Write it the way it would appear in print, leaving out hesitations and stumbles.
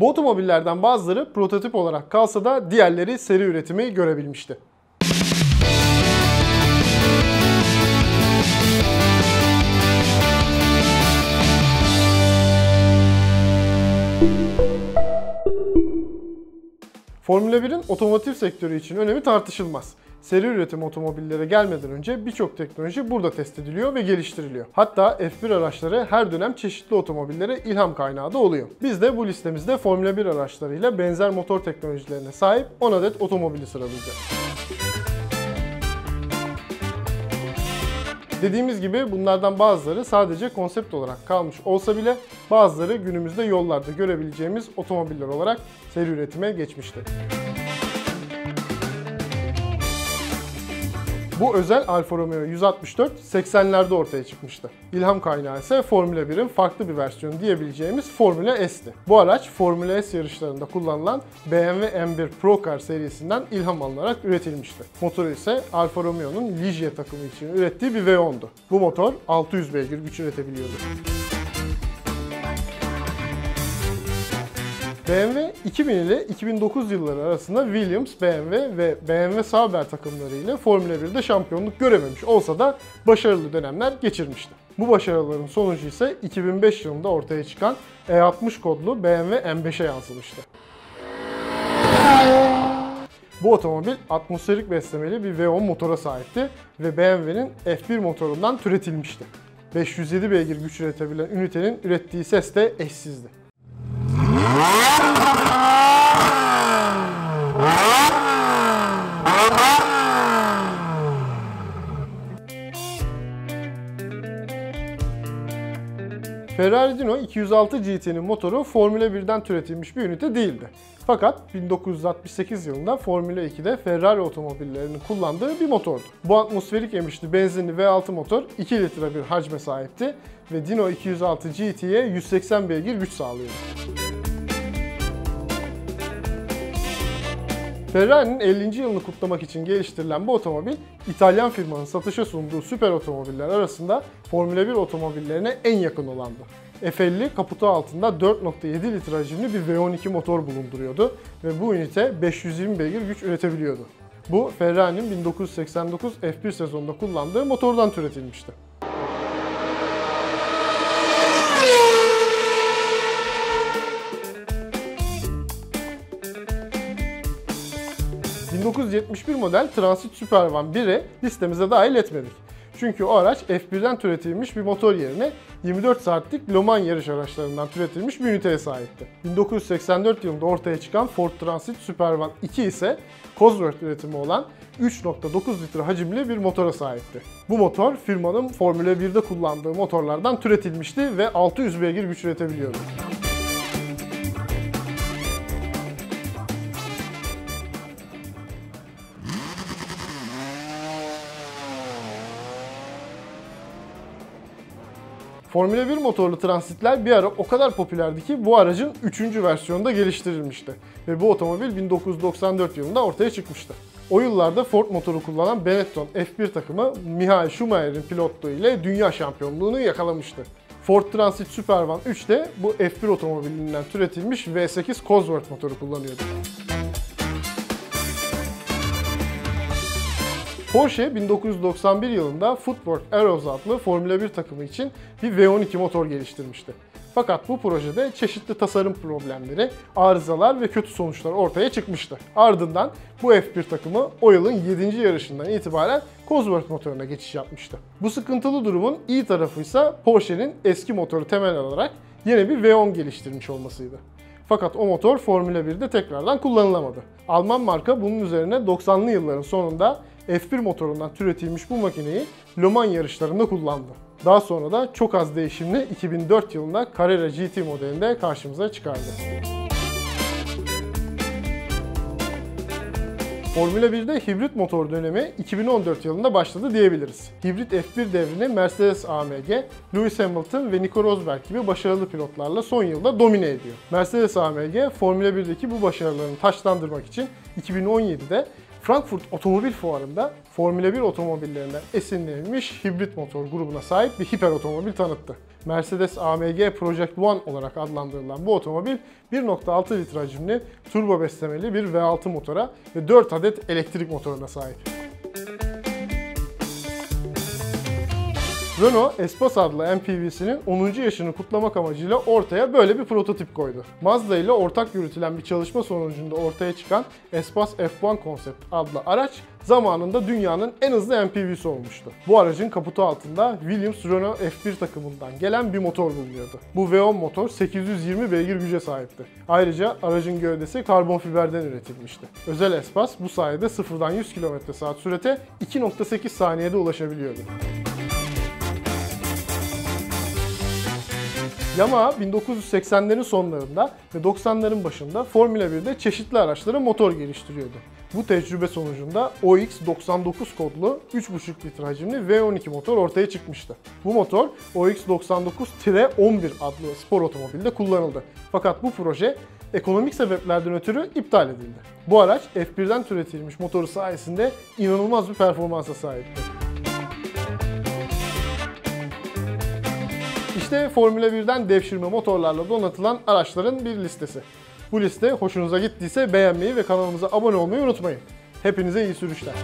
Bu otomobillerden bazıları prototip olarak kalsa da diğerleri seri üretimi görebilmişti. Formula 1'in otomotiv sektörü için önemi tartışılmaz. Seri üretim otomobillere gelmeden önce birçok teknoloji burada test ediliyor ve geliştiriliyor. Hatta F1 araçları her dönem çeşitli otomobillere ilham kaynağı da oluyor. Biz de bu listemizde Formula 1 araçlarıyla benzer motor teknolojilerine sahip 10 adet otomobili sıralayacağız. Dediğimiz gibi bunlardan bazıları sadece konsept olarak kalmış olsa bile bazıları günümüzde yollarda görebileceğimiz otomobiller olarak seri üretime geçmişti. Bu özel Alfa Romeo 164 80'lerde ortaya çıkmıştı. İlham kaynağı ise Formula 1'in farklı bir versiyonu diyebileceğimiz Formula S'ti. Bu araç Formula S yarışlarında kullanılan BMW M1 Pro Car serisinden ilham alınarak üretilmişti. Motoru ise Alfa Romeo'nun Ligier takımı için ürettiği bir V10'du. Bu motor 600 beygir güç üretebiliyordu. BMW 2000 ile 2009 yılları arasında Williams, BMW ve BMW Sauber takımları ile Formula 1'de şampiyonluk görememiş olsa da başarılı dönemler geçirmişti. Bu başarıların sonucu ise 2005 yılında ortaya çıkan E60 kodlu BMW M5'e yansımıştı. Bu otomobil atmosferik beslemeli bir V10 motora sahipti ve BMW'nin F1 motorundan türetilmişti. 507 beygir güç üretebilen ünitenin ürettiği ses de eşsizdi. Ferrari Dino 206 GT'nin motoru Formula 1'den türetilmiş bir ünite değildi. Fakat 1968 yılında Formula 2'de Ferrari otomobillerinin kullandığı bir motordu. Bu atmosferik emişli benzinli V6 motor 2 litre bir hacme sahipti ve Dino 206 GT'ye 180 beygir güç sağlıyordu. Ferrari'nin 50. yılını kutlamak için geliştirilen bu otomobil, İtalyan firmanın satışa sunduğu süper otomobiller arasında Formula 1 otomobillerine en yakın olandı. F50 kaputu altında 4.7 litre hacimli bir V12 motor bulunduruyordu ve bu ünite 520 beygir güç üretebiliyordu. Bu Ferrari'nin 1989 F1 sezonunda kullandığı motordan türetilmişti. 1971 model Transit Supervan 1'i listemize dahil etmedik. Çünkü o araç F1'den türetilmiş bir motor yerine 24 saatlik Le Mans yarış araçlarından türetilmiş bir üniteye sahipti. 1984 yılında ortaya çıkan Ford Transit Supervan 2 ise Cosworth üretimi olan 3.9 litre hacimli bir motora sahipti. Bu motor firmanın Formula 1'de kullandığı motorlardan türetilmişti ve 600 beygir güç üretebiliyordu. Formula 1 motorlu transitler bir ara o kadar popülerdi ki bu aracın 3. versiyonunda geliştirilmişti. Ve bu otomobil 1994 yılında ortaya çıkmıştı. O yıllarda Ford motoru kullanan Benetton F1 takımı Michael Schumacher'in pilotluğu ile dünya şampiyonluğunu yakalamıştı. Ford Transit Supervan 3 de bu F1 otomobilinden türetilmiş V8 Cosworth motoru kullanıyordu. Porsche 1991 yılında Footwork Aeros adlı Formula 1 takımı için bir V12 motor geliştirmişti. Fakat bu projede çeşitli tasarım problemleri, arızalar ve kötü sonuçlar ortaya çıkmıştı. Ardından bu F1 takımı o yılın 7. yarışından itibaren Cosworth motoruna geçiş yapmıştı. Bu sıkıntılı durumun iyi tarafı ise Porsche'nin eski motoru temel alarak yeni bir V10 geliştirmiş olmasıydı. Fakat o motor Formula 1'de tekrardan kullanılamadı. Alman marka bunun üzerine 90'lı yılların sonunda F1 motorundan türetilmiş bu makineyi Le Mans yarışlarında kullandı. Daha sonra da çok az değişimli 2004 yılında Carrera GT modelinde karşımıza çıkardı. Formula 1'de hibrit motor dönemi 2014 yılında başladı diyebiliriz. Hibrit F1 devrini Mercedes AMG, Lewis Hamilton ve Nico Rosberg gibi başarılı pilotlarla son yılda domine ediyor. Mercedes AMG, Formula 1'deki bu başarılarını taçlandırmak için 2017'de Frankfurt Otomobil Fuarı'nda Formula 1 otomobillerinden esinlenilmiş hibrit motor grubuna sahip bir hiper otomobil tanıttı. Mercedes AMG Project One olarak adlandırılan bu otomobil 1.6 litre hacimli turbo beslemeli bir V6 motora ve 4 adet elektrik motoruna sahip. Renault Espace adlı MPV'sinin 10. yaşını kutlamak amacıyla ortaya böyle bir prototip koydu. Mazda ile ortak yürütülen bir çalışma sonucunda ortaya çıkan Espace F1 Concept adlı araç zamanında dünyanın en hızlı MPV'si olmuştu. Bu aracın kaputu altında Williams Renault F1 takımından gelen bir motor bulunuyordu. Bu V10 motor 820 beygir güce sahipti. Ayrıca aracın gövdesi karbon fiberden üretilmişti. Özel Espace bu sayede 0'dan 100 km/s sürate 2.8 saniyede ulaşabiliyordu. Yamaha 1980'lerin sonlarında ve 90'ların başında Formula 1'de çeşitli araçlara motor geliştiriyordu. Bu tecrübe sonucunda OX99 kodlu 3.5 litre hacimli V12 motor ortaya çıkmıştı. Bu motor OX99-11 adlı spor otomobilde kullanıldı. Fakat bu proje ekonomik sebeplerden ötürü iptal edildi. Bu araç F1'den türetilmiş motoru sayesinde inanılmaz bir performansa sahipti. İşte Formula 1'den devşirme motorlarla donatılan araçların bir listesi. Bu liste hoşunuza gittiyse beğenmeyi ve kanalımıza abone olmayı unutmayın. Hepinize iyi sürüşler.